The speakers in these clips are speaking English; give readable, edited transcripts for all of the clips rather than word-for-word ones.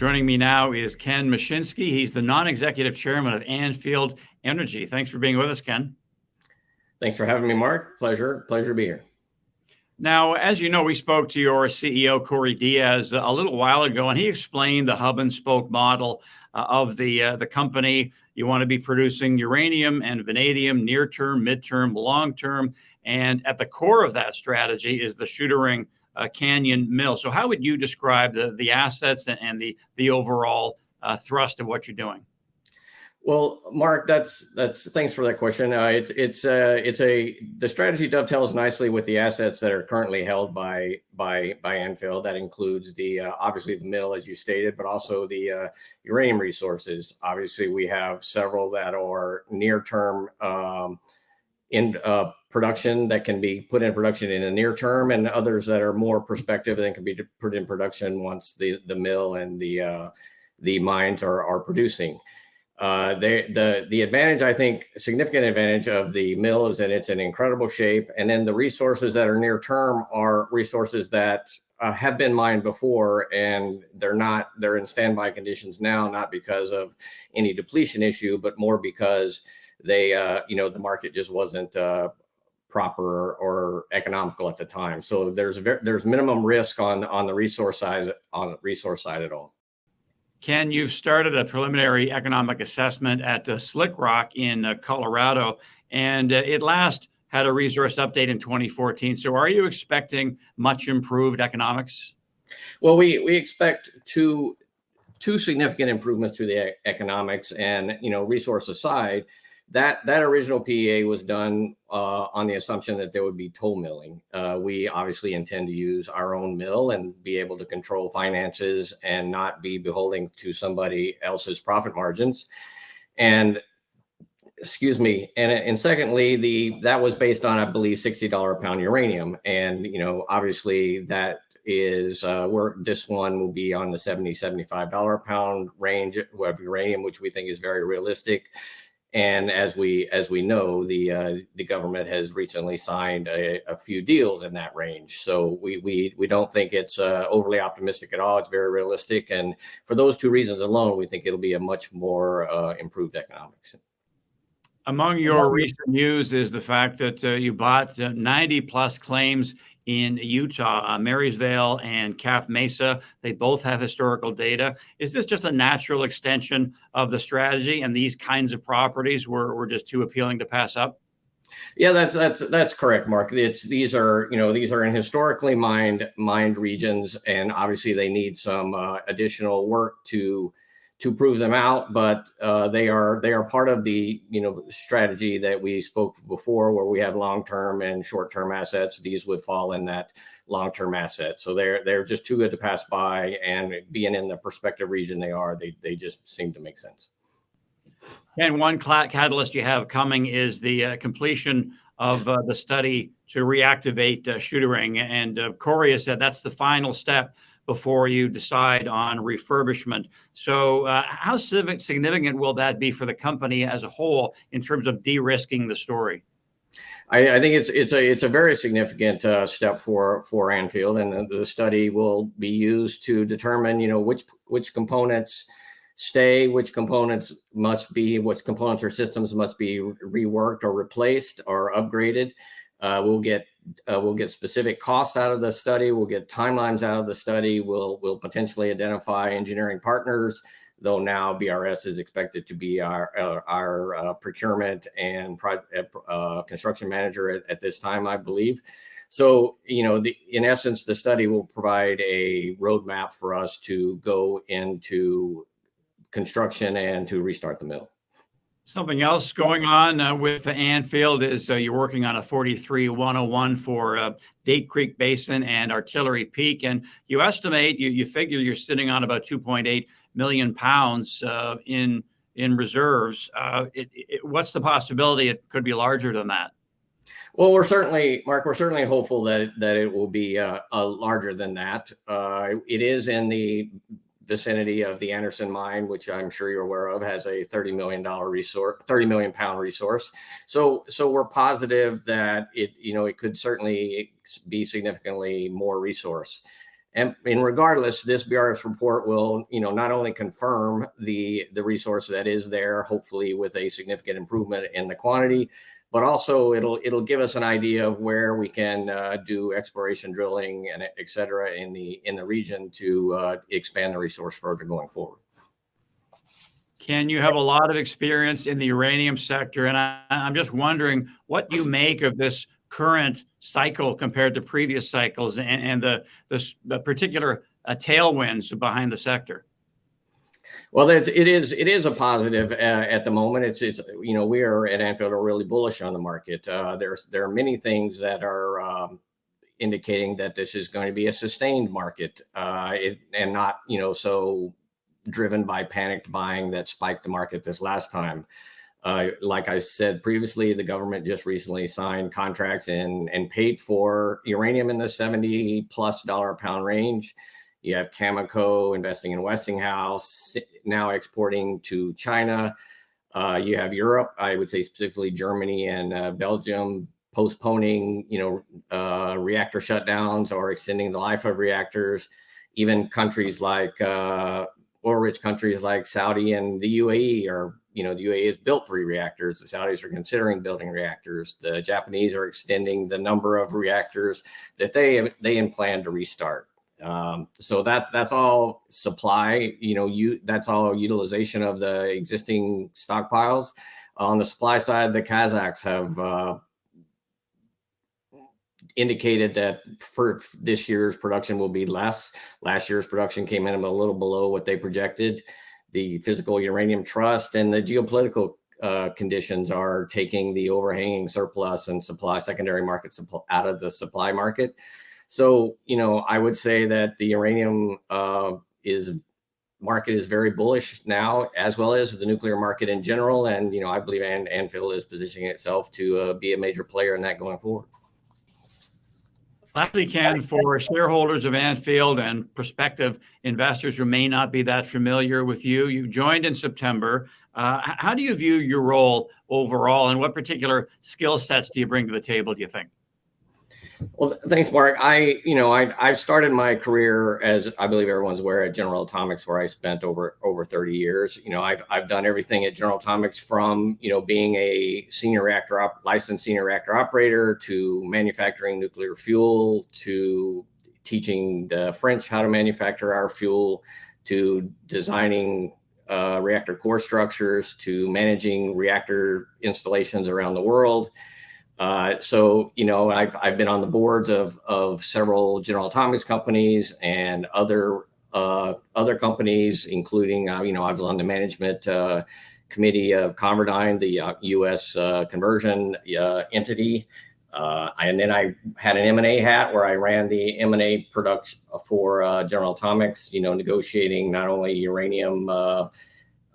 Joining me now is Ken Mushinski. He's the non-executive chairman of Anfield Energy. Thanks for being with us, Ken. Thanks for having me, Mark. Pleasure to be here. Now, as you know, we spoke to your CEO, Corey Diaz, a little while ago, and he explained the hub and spoke model of the company. You want to be producing uranium and vanadium near-term, mid-term, long-term, and at the core of that strategy is the Shootaring Canyon Mill. So how would you describe the assets and the overall thrust of what you're doing? Well, Mark, that's thanks for that question. The strategy dovetails nicely with the assets that are currently held by Anfield. That includes obviously the mill, as you stated, but also the uranium resources. Obviously, we have several that are near term in production that can be put in production in the near term, and others that are more prospective and can be put in production once the mill and the mines are producing. The advantage, I think, significant advantage of the mill is that it's in incredible shape. And then the resources that are near term are resources that have been mined before, and they're in standby conditions now, not because of any depletion issue, but more because the market just wasn't proper or economical at the time. So there's minimum risk on the resource side at all. Ken, you've started a preliminary economic assessment at Slick Rock in Colorado, and it last had a resource update in 2014. So are you expecting much improved economics? Well, we expect two significant improvements to the economics, and resource aside, that original PEA was done on the assumption that there would be toll milling. We obviously intend to use our own mill and be able to control finances and not be beholden to somebody else's profit margins. And secondly, that was based on, I believe, $60 a pound uranium. And obviously that is this one will be on the $70-$75 a pound range of uranium, which we think is very realistic. And as we know, the government has recently signed a few deals in that range. So we don't think it's overly optimistic at all. It's very realistic. And for those two reasons alone, we think it'll be a much more improved economics. Among your recent news is the fact that you bought 90 plus claims in Utah, Marysvale and Calf Mesa. They both have historical data. Is this just a natural extension of the strategy, and these kinds of properties were just too appealing to pass up? Yeah, that's correct, Mark. These are in historically mined regions, and obviously they need some additional work to prove them out, but they are part of the strategy that we spoke before, where we have long-term and short-term assets. These would fall in that long-term asset, so they're just too good to pass by, and being in the prospective region they just seem to make sense. And one catalyst you have coming is the completion of the study to reactivate Shootaring, and Corey has said that's the final step before you decide on refurbishment. So how significant will that be for the company as a whole in terms of de-risking the story? I think it's a very significant step for Anfield, and the study will be used to determine which components stay, which components or systems must be reworked or replaced or upgraded. We'll get specific costs out of the study. We'll get timelines out of the study. We'll potentially identify engineering partners, though now BRS is expected to be our procurement and construction manager at this time, I believe. So, in essence, the study will provide a roadmap for us to go into construction and to restart the mill. Something else going on with Anfield is you're working on a 43-101 for Date Creek Basin and Artillery Peak, and you estimate, you figure you're sitting on about 2.8 million pounds in reserves. What's the possibility it could be larger than that? Well, we're certainly hopeful that it will be larger than that. It is in the vicinity of the Anderson mine, which I'm sure you're aware of, has a $30 million pound resource. So we're positive that it could certainly be significantly more resource. And regardless, this BRS report will, not only confirm the resource that is there, hopefully with a significant improvement in the quantity, but also it'll give us an idea of where we can do exploration drilling and et cetera in the region to expand the resource further going forward. Ken, you have a lot of experience in the uranium sector, and I'm just wondering what you make of this current cycle compared to previous cycles and the particular tailwinds behind the sector. Well, it is a positive at the moment. It's we are at Anfield are really bullish on the market. There are many things that are indicating that this is going to be a sustained market and not so driven by panicked buying that spiked the market this last time. Like I said previously, the government just recently signed contracts and paid for uranium in the $70+ a pound range. You have Cameco investing in Westinghouse, now exporting to China. You have Europe, I would say specifically Germany and Belgium, postponing reactor shutdowns or extending the life of reactors. Even countries like oil-rich countries like Saudi and the UAE are, the UAE has built 3 reactors. The Saudis are considering building reactors. The Japanese are extending the number of reactors that they plan to restart. So that's all supply, that's all utilization of the existing stockpiles. On the supply side, the Kazakhs have indicated that for this year's production will be less. Last year's production came in a little below what they projected. The Physical Uranium Trust and the geopolitical conditions are taking the overhanging surplus and secondary market supply out of the supply market. So, I would say that the uranium market is very bullish now, as well as the nuclear market in general. And, I believe Anfield is positioning itself to be a major player in that going forward. Lastly, Ken, for shareholders of Anfield and prospective investors who may not be that familiar with you, you joined in September. How do you view your role overall, and what particular skill sets do you bring to the table, do you think? Well, thanks, Mark. I've started my career, as I believe everyone's aware, at General Atomics, where I spent over 30 years. I've done everything at General Atomics from, being a licensed senior reactor operator, to manufacturing nuclear fuel, to teaching the French how to manufacture our fuel, to designing reactor core structures, to managing reactor installations around the world. So, I've been on the boards of several General Atomics companies and other companies, including, I was on the management committee of Converdyne, the U.S. conversion entity. And then I had an M&A hat where I ran the M&A production for General Atomics, negotiating not only uranium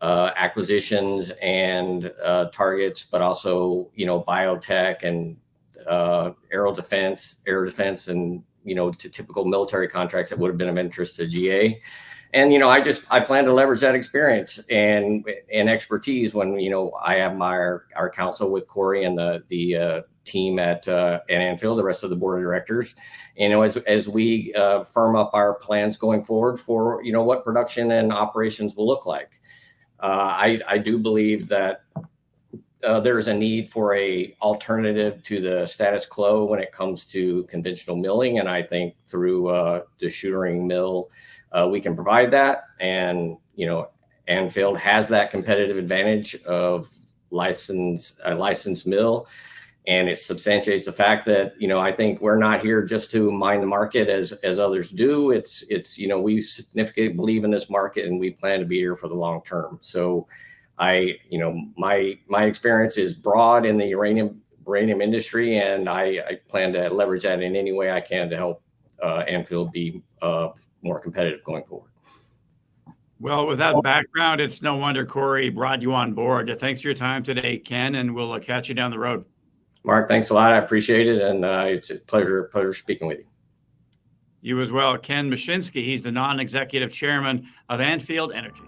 acquisitions and targets, but also, biotech and air defense, and, to typical military contracts that would have been of interest to GA. And, I plan to leverage that experience and expertise when, I have our council with Corey and the team at Anfield, the rest of the board of directors, as we firm up our plans going forward for, what production and operations will look like. I do believe that there is a need for a alternative to the status quo when it comes to conventional milling, and I think through the Shootaring Mill, we can provide that. And Anfield has that competitive advantage of a licensed mill, and it substantiates the fact that I think we're not here just to mine the market as others do. It's we significantly believe in this market, and we plan to be here for the long term. So my experience is broad in the uranium industry, and I plan to leverage that in any way I can to help Anfield be more competitive going forward. Well, with that background, it's no wonder Corey brought you on board. Thanks for your time today, Ken, and we'll catch you down the road. Mark, thanks a lot. I appreciate it. And it's a pleasure speaking with you. You as well. Ken Mushinski, he's the non-executive chairman of Anfield Energy.